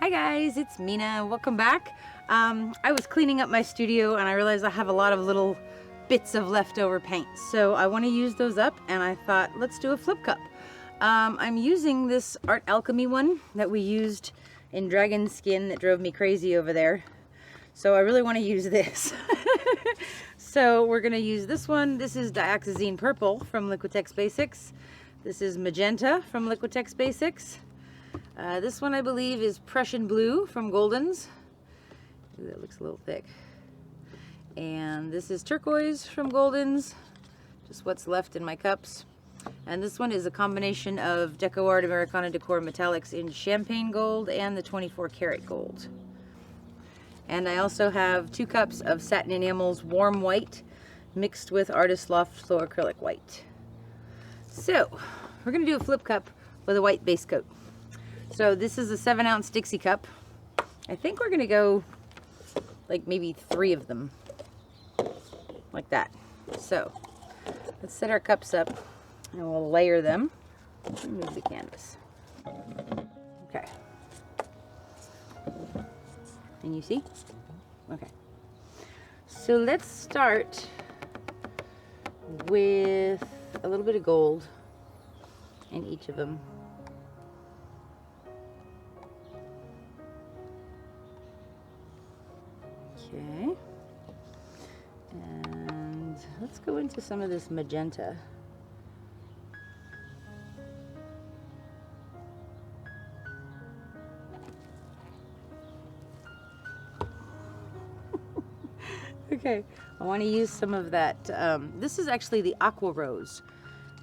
Hi guys, it's Mina. Welcome back. I was cleaning up my studio and I realized I have a lot of little bits of leftover paint. So I want to use those up and I thought, let's do a flip cup. I'm using this Art Alchemy one that we used in Dragon Skin that drove me crazy over there. So I really want to use this. So we're going to use this one. This is Dioxizine Purple from Liquitex Basics. This is Magenta from Liquitex Basics. This one I believe is Prussian Blue from Goldens. Ooh, that looks a little thick. And this is Turquoise from Goldens. Just what's left in my cups. And this one is a combination of DecoArt Americana Decor metallics in champagne gold and the 24 karat gold. And I also have 2 cups of Satin Enamels warm white mixed with Artist Loft Flow Acrylic white. So we're going to do a flip cup with a white base coat. So this is a 7-ounce Dixie cup. I think we're going to go like maybe 3 of them like that. So let's set our cups up and we'll layer them. Remove the canvas. Okay. And you see? Okay. So let's start with a little bit of gold in each of them. Okay. And let's go into some of this magenta. Okay, I want to use some of that. This is actually the Aqua Rose.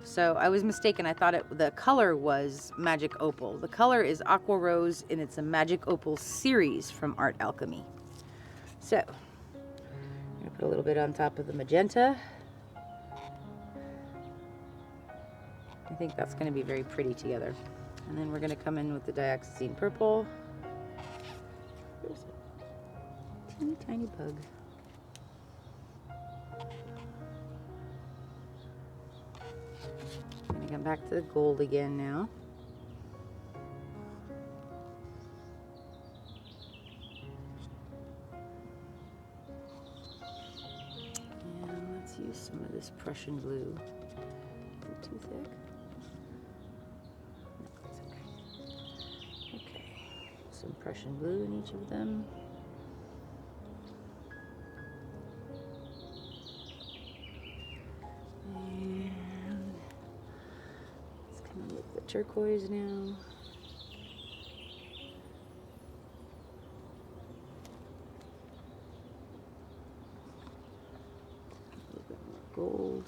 So I was mistaken. I thought the color was Magic Opal. The color is Aqua Rose and it's a Magic Opal series from Art Alchemy. So I'm going to put a little bit on top of the magenta. I think that's going to be very pretty together. And then we're going to come in with the Dioxizine Purple. There's a teeny tiny bug. I'm going to come back to the gold again now. And let's use some of this Prussian Blue. Is it too thick? No, it's okay. Okay, some Prussian Blue in each of them. Turquoise now. A little bit more gold.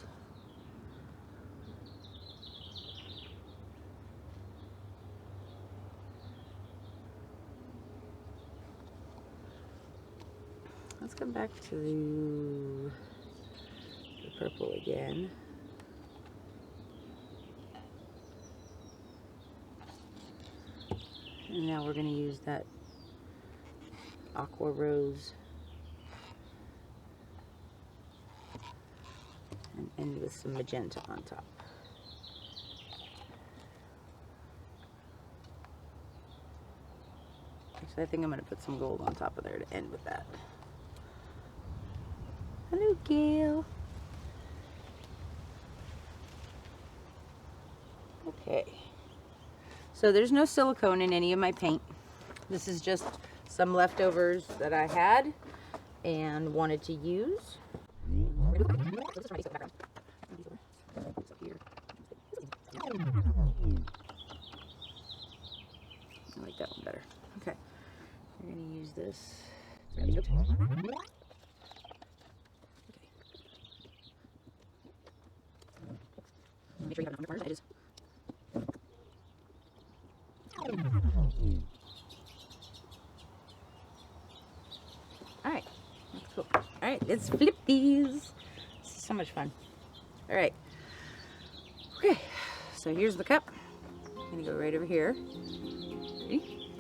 Let's come back to the purple again. And now we're going to use that Aqua Rose and end with some magenta on top. Actually, I think I'm going to put some gold on top of there to end with that. Hello, Gail. Okay. So there's no silicone in any of my paint. This is just some leftovers that I had and wanted to use. I like that one better. Okay, we're going to use this. Okay. Make sure you have enough on your corners, edges. Alright, that's cool. Alright, let's flip these. This is so much fun. Alright. Okay, so here's the cup. I'm going to go right over here. Ready?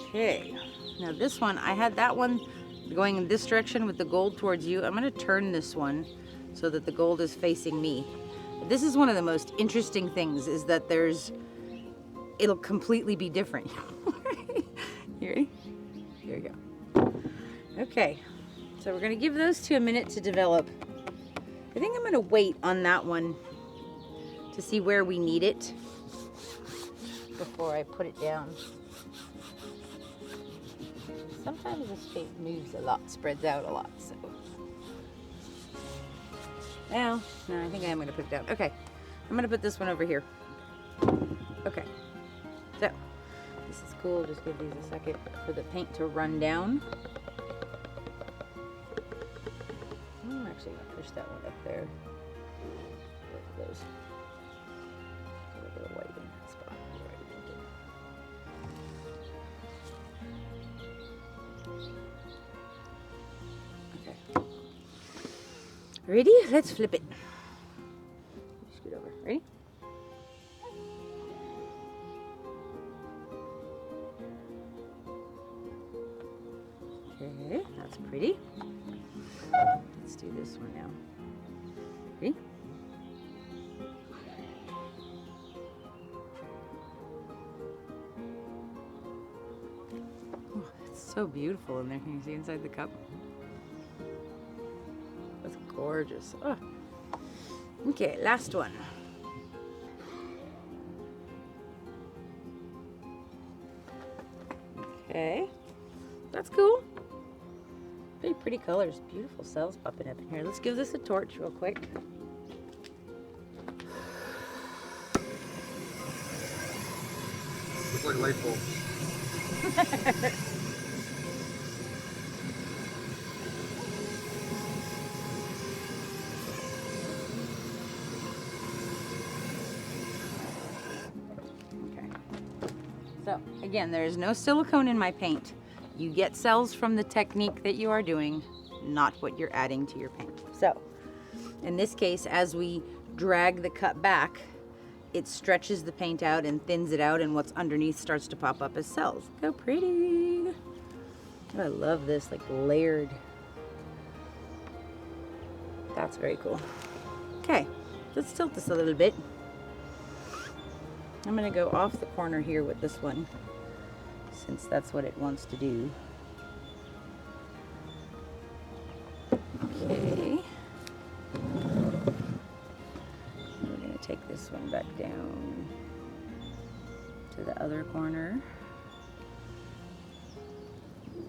Okay, now this one, I had that one going in this direction with the gold towards you. I'm going to turn this one so that the gold is facing me. This is one of the most interesting things, is that there's it'll completely be different. You ready? Here we go. Okay, so we're gonna give those two a minute to develop. I think I'm gonna wait on that one to see where we need it before I put it down. Sometimes this shape moves a lot, spreads out a lot, so. Well, no, I think I am gonna put it down. Okay, I'm gonna put this one over here. Okay, so this is cool. Just give these a second for the paint to run down. I'm actually gonna push that one up there. Both of those. A little bit of white in that spot. Okay. Ready? Let's flip it. Scoot over. Ready? Okay, that's pretty. Let's do this one now. Ready? Oh, it's so beautiful in there. Can you see inside the cup? That's gorgeous. Oh. Okay, last one. Okay, that's cool. Very pretty colors, beautiful cells popping up in here. Let's give this a torch real quick. Looks like light bulbs. Okay. So again, there is no silicone in my paint. You get cells from the technique that you are doing, not what you're adding to your paint. So in this case, as we drag the cup back, it stretches the paint out and thins it out, and what's underneath starts to pop up as cells. Look how pretty. Oh, I love this, like layered. That's very cool. Okay, let's tilt this a little bit. I'm gonna go off the corner here with this one, since that's what it wants to do. Okay. We're going to take this one back down to the other corner.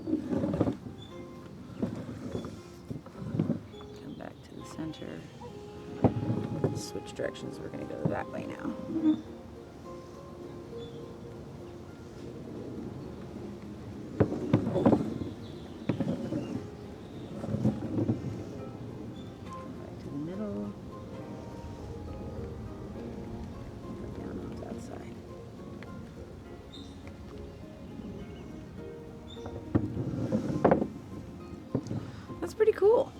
Come back to the center. Switch directions. We're going to go that way now. That's pretty cool.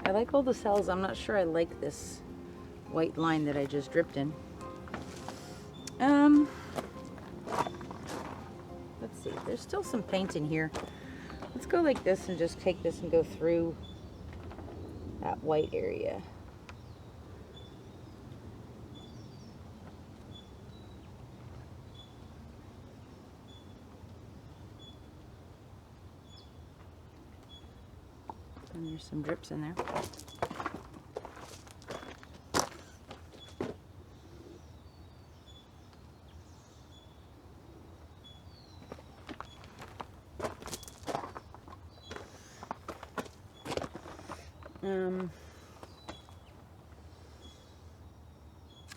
I like all the cells. I'm not sure I like this white line that I just dripped in. Let's see, there's still some paint in here. Let's go like this and just take this and go through that white area. And there's some drips in there.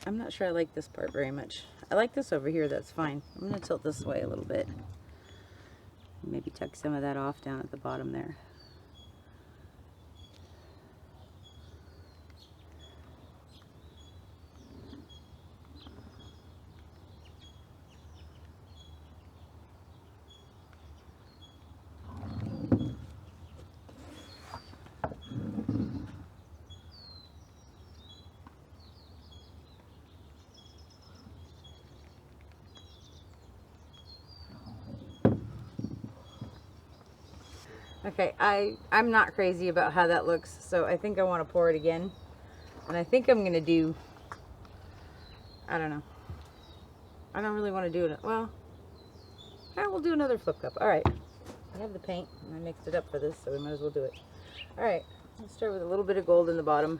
I'm not sure I like this part very much. I like this over here, that's fine. I'm going to tilt this way a little bit. Maybe tuck some of that off down at the bottom there. Okay, I'm not crazy about how that looks, so I think I want to pour it again. And I think I'm going to do, I don't know. I don't really want to do it. Well, yeah, we'll do another flip cup. All right. I have the paint, and I mixed it up for this, so we might as well do it. All right. Let's start with a little bit of gold in the bottom.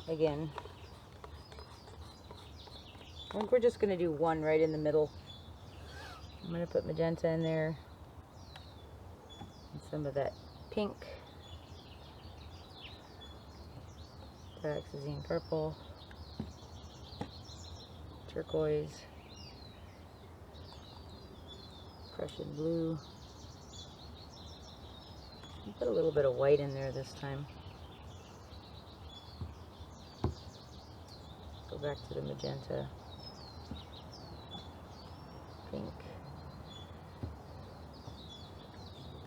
Again. I think we're just going to do one right in the middle. I'm going to put magenta in there. And some of that pink. Dioxizine purple. Turquoise. Prussian blue. Put a little bit of white in there this time. Go back to the magenta. Pink.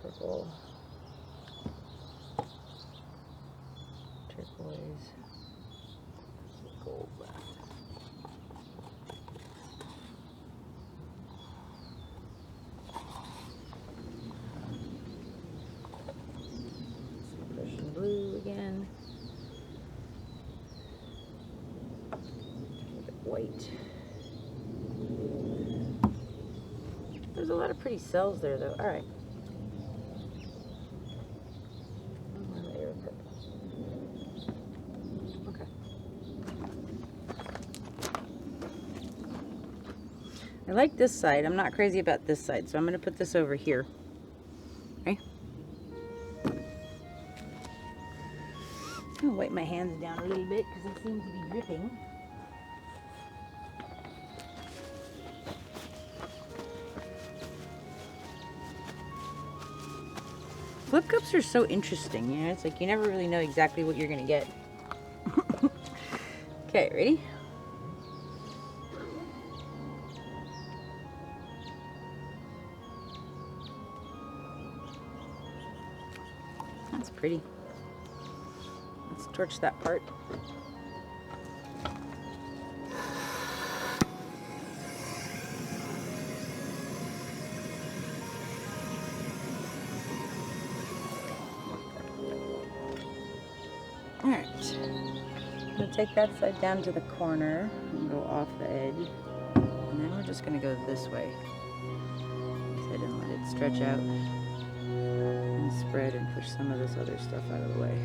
Purple. Turquoise. Gold left. Prussian blue again. White. There's a lot of pretty cells there, though. All right. Okay. I like this side. I'm not crazy about this side, so I'm going to put this over here. Okay. I'm going to wipe my hands down a little bit because it seems to be dripping. Flip cups are so interesting, you know, it's like you never really know exactly what you're gonna get. Okay, ready? That's pretty. Let's torch that part. Alright, I'm going to take that side down to the corner and go off the edge. And then we're just going to go this way. Sit and let it stretch out and spread and push some of this other stuff out of the way.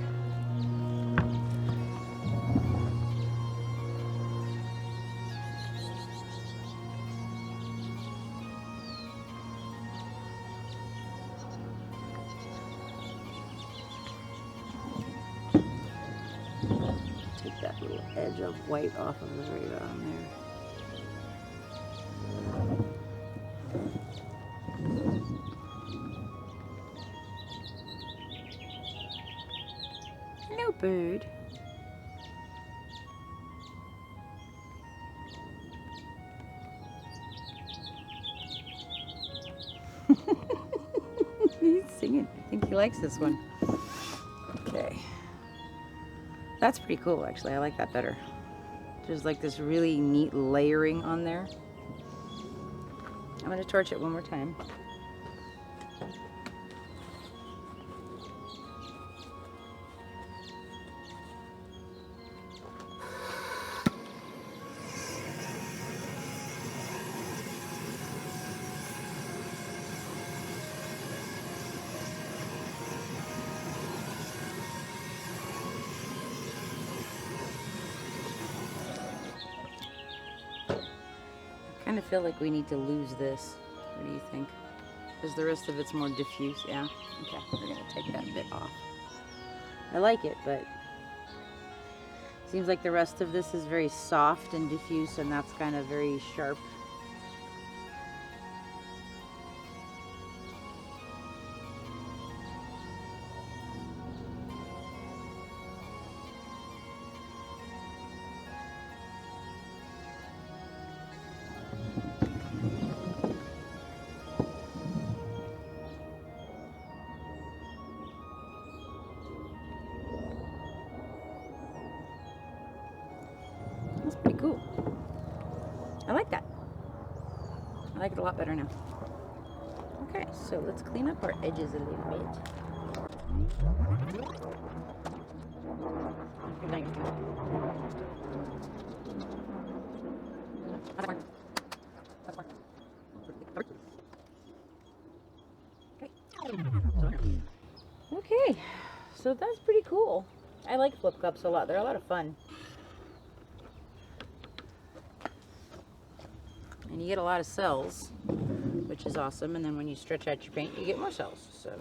That little edge of white off of the very bottom there. Hello, bird. He's singing. I think he likes this one. Okay. That's pretty cool, actually. I like that better. There's like this really neat layering on there. I'm going to torch it one more time. I kind of feel like we need to lose this. What do you think? Because the rest of it's more diffuse. Yeah? Okay, we're going to take that bit off. I like it, but it seems like the rest of this is very soft and diffuse, and that's kind of very sharp. That's pretty cool. I like that. I like it a lot better now. Okay, so let's clean up our edges a little bit. Good night. So that's pretty cool. I like flip cups a lot. They're a lot of fun. And you get a lot of cells, which is awesome. And then when you stretch out your paint, you get more cells. So,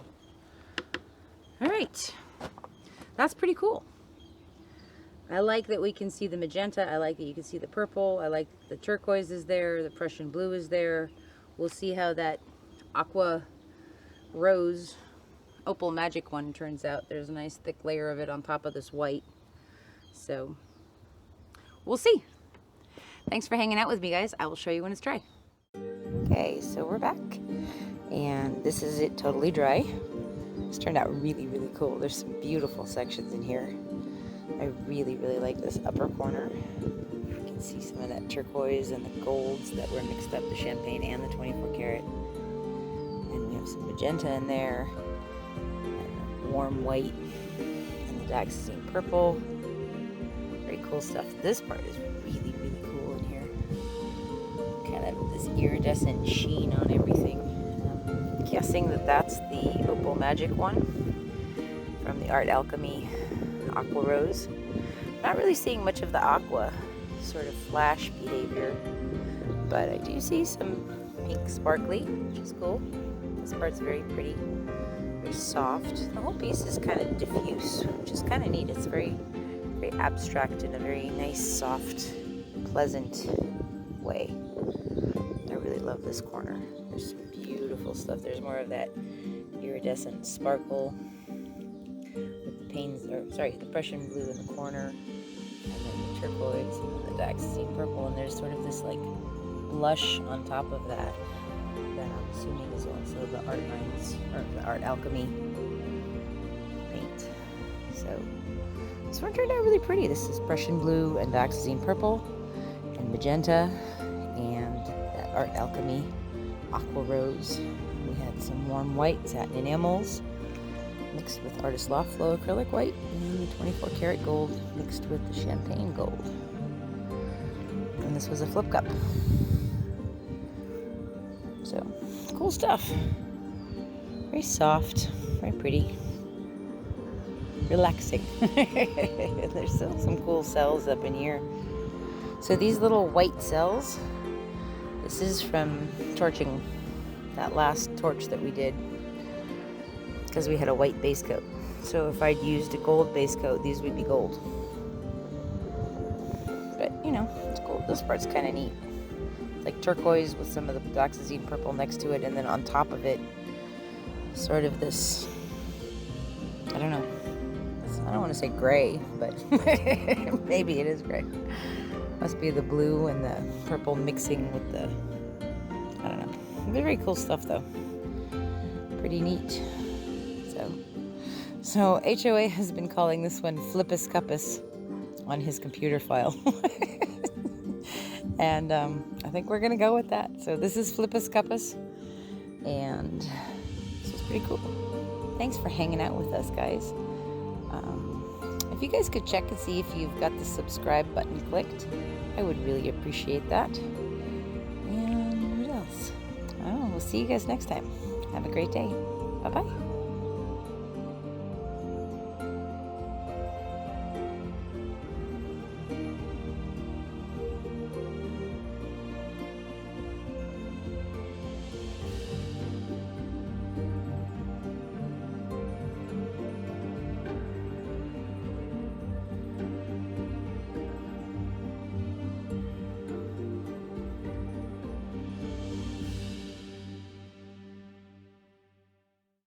all right. That's pretty cool. I like that we can see the magenta. I like that you can see the purple. I like the turquoise is there. The Prussian blue is there. We'll see how that Aqua Rose Opal Magic one turns out. There's a nice thick layer of it on top of this white. So we'll see. Thanks for hanging out with me, guys. I will show you when it's dry. Okay, so we're back. And this is it totally dry. This turned out really, really cool. There's some beautiful sections in here. I really, really like this upper corner. You can see some of that turquoise and the golds that were mixed up, the champagne and the 24 karat. And we have some magenta in there, and the warm white, and the Dioxizine Purple. Very cool stuff. This part is really, really cool in here. Kind of this iridescent sheen on everything. I'm guessing that that's the Opal Magic one from the Art Alchemy Aqua Rose. Not really seeing much of the aqua sort of flash behavior, but I do see some pink sparkly, which is cool. This part's very pretty, very soft. The whole piece is kind of diffuse, which is kind of neat. It's very, very abstract in a very nice, soft, pleasant way. I really love this corner. There's some beautiful stuff. There's more of that iridescent sparkle with the panes, or sorry, the Prussian blue in the corner, and then the turquoise and the Dioxizine Purple, and there's sort of this like blush on top of that I'm assuming is also the Art Lines, or the Art Alchemy paint. So this one turned out really pretty. This is Prussian Blue and Dioxizine Purple and Magenta and that Art Alchemy Aqua Rose. We had some warm white Satin Enamels mixed with Artist Loft Flow Acrylic White, and the 24 karat gold mixed with the champagne gold. And this was a flip cup. So, cool stuff. Very soft, very pretty, relaxing. There's still some cool cells up in here. So these little white cells, this is from torching that last torch that we did, because we had a white base coat. So if I'd used a gold base coat, these would be gold. But you know, it's cool. This part's kind of neat. It's like turquoise with some of the Dioxizine Purple next to it, and then on top of it, sort of this, I don't know. I don't want to say gray, but maybe it is gray. Must be the blue and the purple mixing with the, I don't know. Very cool stuff though. Pretty neat. So HOA has been calling this one Flippus Cuppus on his computer file. And I think we're gonna go with that. So this is Flippus Cuppus, and this is pretty cool. Thanks for hanging out with us, guys. If you guys could check and see if you've got the subscribe button clicked, I would really appreciate that. And what else? Oh, we'll see you guys next time. Have a great day. Bye-bye.